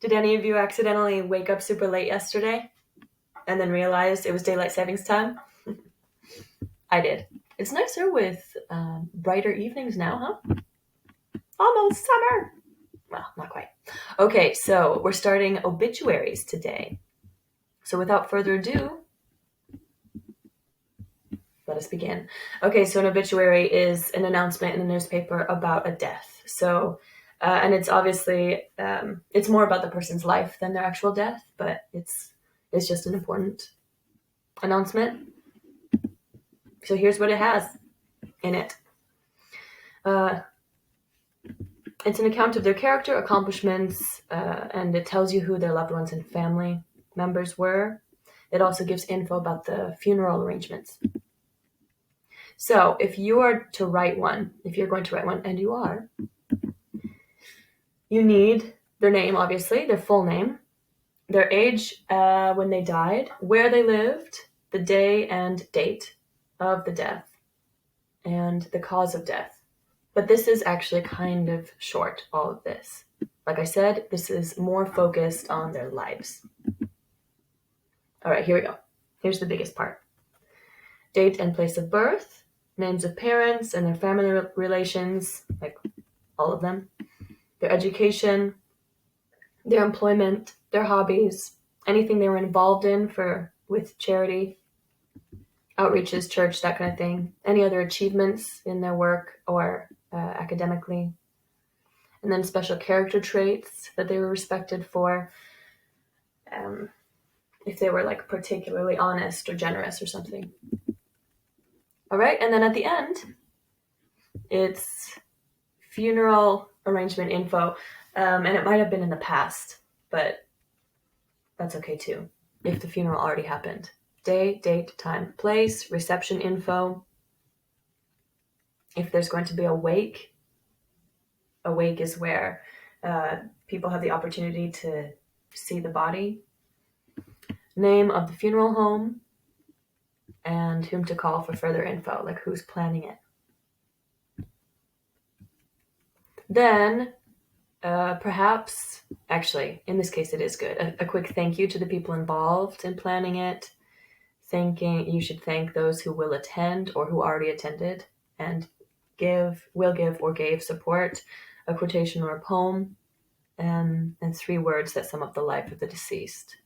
Did any of you accidentally wake up super late yesterday and then realize it was daylight savings time? I did. It's nicer with brighter evenings now, huh? Almost summer. Well, not quite. Okay, so we're starting obituaries today. So without further ado, let us begin. Okay, so an obituary is an announcement in the newspaper about a death. So, and it's obviously it's more about the person's life than their actual death, but it's just an important announcement. So here's what it has in it. It's an account of their character, accomplishments, and it tells you who their loved ones and family members were. It also gives info about the funeral arrangements. So if you are to write one, if you're going to write one, and you are, you need their name, obviously, their full name, their age when they died, where they lived, the day and date of the death, and the cause of death. But this is actually kind of short, all of this. Like I said, this is more focused on their lives. All right, here we go. Here's the biggest part. Date and place of birth, names of parents and their family relations, like all of them, their education, their employment, their hobbies, anything they were involved in with charity, outreaches, church, that kind of thing, any other achievements in their work or academically, and then special character traits that they were respected for, if they were like particularly honest or generous or something. All right, and then at the end, it's funeral arrangement info, and it might have been in the past, but that's okay too, if the funeral already happened. Day, date, time, place, reception info. If there's going to be a wake is where people have the opportunity to see the body. Name of the funeral home, and whom to call for further info, like who's planning it. Then, perhaps, actually, in this case, it is good. A quick thank you to the people involved in planning it. You should thank those who will attend or who already attended and will give or gave support, a quotation or a poem, and 3 words that sum up the life of the deceased.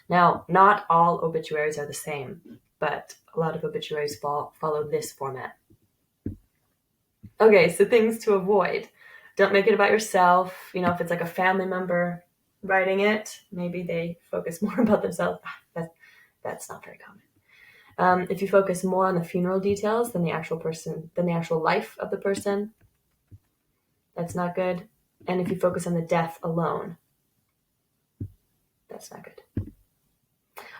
Now, not all obituaries are the same, but a lot of obituaries follow this format. Okay, so things to avoid. Don't make it about yourself. If it's like a family member writing it, maybe they focus more about themselves. That's not very common. If you focus more on the funeral details than the actual life of the person, that's not good. And if you focus on the death alone, that's not good.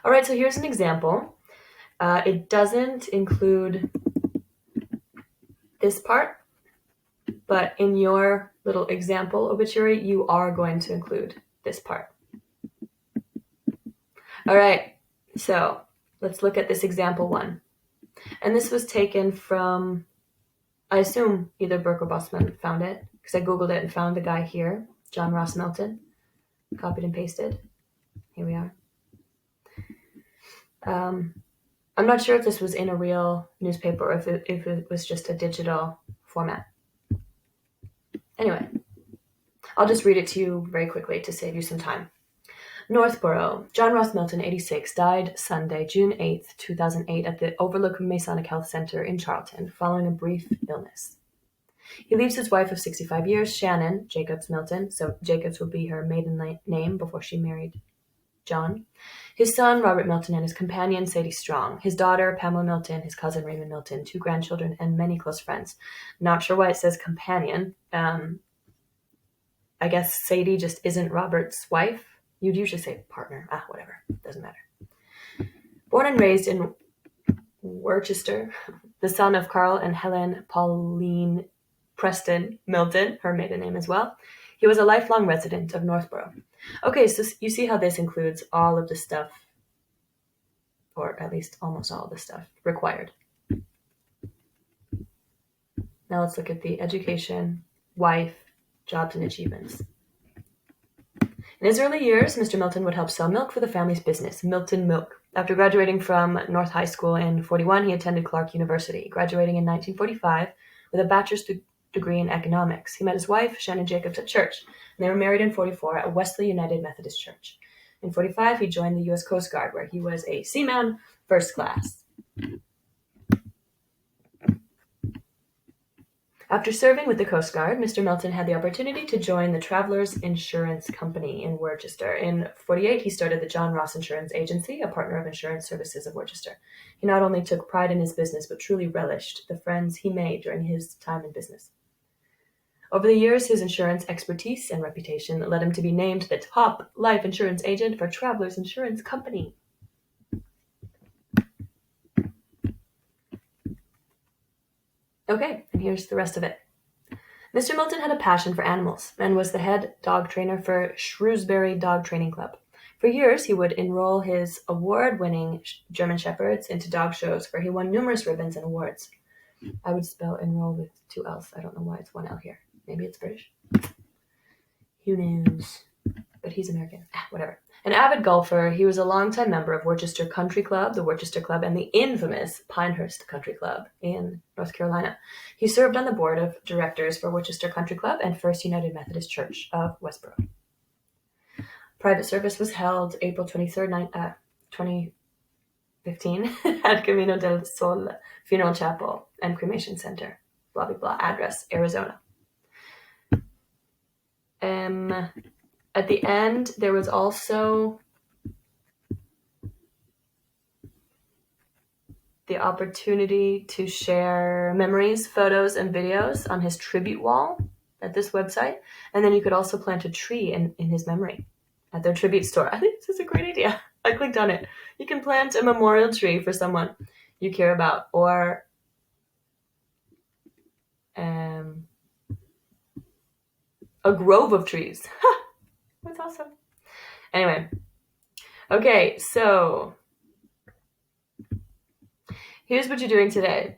All right, so here's an example. It doesn't include this part, but in your little example obituary, you are going to include this part. All right, so let's look at this example 1. And this was taken from, I assume either Burke or Bossman found it, because I Googled it and found the guy here, John Ross Milton, copied and pasted. Here we are. I'm not sure if this was in a real newspaper or if it was just a digital format. Anyway, I'll just read it to you very quickly to save you some time. Northborough, John Ross Milton, 86, died Sunday, June 8th, 2008, at the Overlook Masonic Health Center in Charlton, following a brief illness. He leaves his wife of 65 years, Shannon Jacobs Milton, so Jacobs would be her maiden name before she married John, his son, Robert Milton, and his companion, Sadie Strong, his daughter, Pamela Milton, his cousin, Raymond Milton, 2 grandchildren, and many close friends. Not sure why it says companion. I guess Sadie just isn't Robert's wife. You'd usually say partner. Whatever. Doesn't matter. Born and raised in Worcester, the son of Carl and Helen Pauline Preston Milton, her maiden name as well, he was a lifelong resident of Northborough. Okay, so you see how this includes all of the stuff, or at least almost all of the stuff required. Now let's look at the education, wife, jobs, and achievements. In his early years, Mr. Milton would help sell milk for the family's business, Milton Milk. After graduating from North High School in 1941, he attended Clark University, graduating in 1945 with a bachelor's degree in economics. He met his wife, Shannon Jacobs, at church, and they were married in 1944 at Wesley United Methodist Church. In 1945, he joined the U.S. Coast Guard, where he was a seaman first class. After serving with the Coast Guard, Mr. Milton had the opportunity to join the Travelers Insurance Company in Worcester. In 1948, he started the John Ross Insurance Agency, a partner of Insurance Services of Worcester. He not only took pride in his business, but truly relished the friends he made during his time in business. Over the years, his insurance expertise and reputation led him to be named the top life insurance agent for Travelers Insurance Company. Okay, and here's the rest of it. Mr. Milton had a passion for animals and was the head dog trainer for Shrewsbury Dog Training Club. For years, he would enroll his award-winning German Shepherds into dog shows where he won numerous ribbons and awards. I would spell enroll with 2 L's. I don't know why it's 1 L here. Maybe it's British. Who knows? But he's American. Whatever. An avid golfer, he was a longtime member of Worcester Country Club, the Worcester Club, and the infamous Pinehurst Country Club in North Carolina. He served on the board of directors for Worcester Country Club and First United Methodist Church of Westboro. Private service was held April 23rd, 2015 at Camino del Sol Funeral Chapel and Cremation Center, blah, blah, blah, address, Arizona. At the end, there was also the opportunity to share memories, photos, and videos on his tribute wall at this website. And then you could also plant a tree in his memory at their tribute store. I think this is a great idea. I clicked on it. You can plant a memorial tree for someone you care about, or a grove of trees. That's awesome. Anyway, okay, so here's what you're doing today.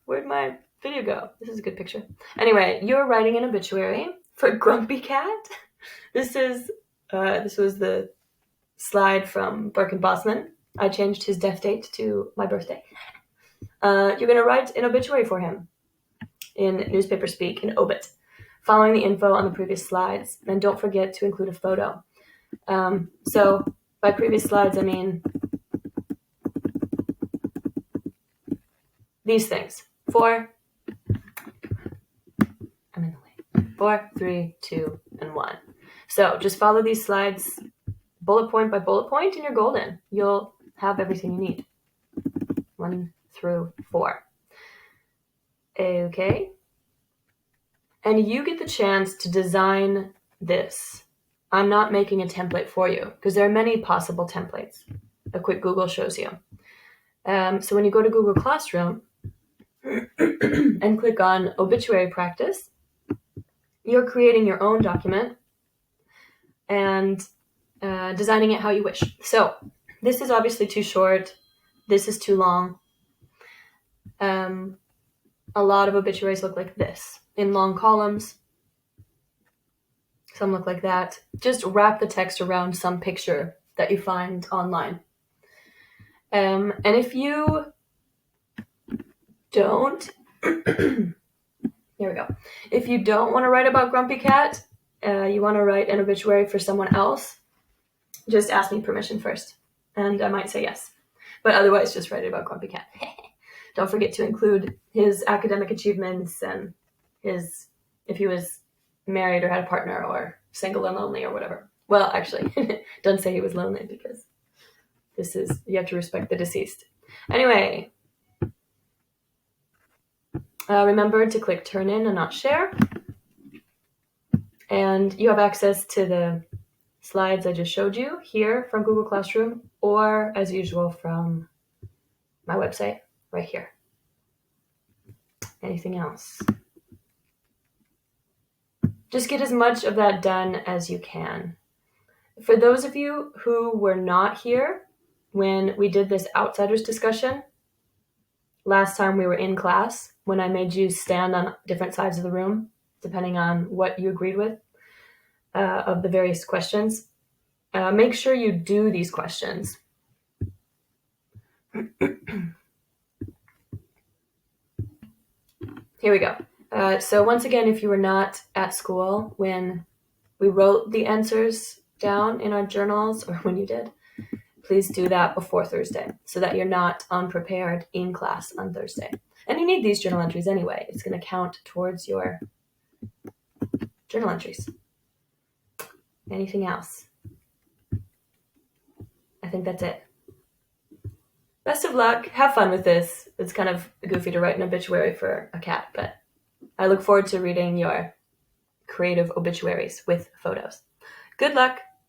Where'd my video go? This is a good picture. Anyway, you're writing an obituary for Grumpy Cat. This was the slide from Birkin Bosman. I changed his death date to my birthday. You're going to write an obituary for him in newspaper speak, in obit, following the info on the previous slides. And don't forget to include a photo. So by previous slides, I mean these things. 4, 3, 2, and 1. So just follow these slides bullet point by bullet point and you're golden. You'll have everything you need. 1 through 4. Okay. And you get the chance to design this. I'm not making a template for you because there are many possible templates. A quick Google shows you. So when you go to Google Classroom and click on Obituary Practice, you're creating your own document and designing it how you wish. So this is obviously too short. This is too long. A lot of obituaries look like this, in long columns. Some look like that. Just wrap the text around some picture that you find online. And if you don't, here we go. If you don't want to write about Grumpy Cat, you want to write an obituary for someone else, just ask me permission first, and I might say yes. But otherwise, just write it about Grumpy Cat. Don't forget to include his academic achievements and his, if he was married or had a partner or single and lonely or whatever. Well, actually, don't say he was lonely because you have to respect the deceased. Anyway, remember to click turn in and not share. And you have access to the slides I just showed you here from Google Classroom, or as usual from my website right here. Anything else? Just get as much of that done as you can. For those of you who were not here when we did this outsiders discussion, last time we were in class, when I made you stand on different sides of the room, depending on what you agreed with, of the various questions. Make sure you do these questions. Here we go. So once again, if you were not at school when we wrote the answers down in our journals, or when you did, please do that before Thursday so that you're not unprepared in class on Thursday. And you need these journal entries anyway. It's going to count towards your journal entries. Anything else? I think that's it. Best of luck. Have fun with this. It's kind of goofy to write an obituary for a cat, but I look forward to reading your creative obituaries with photos. Good luck.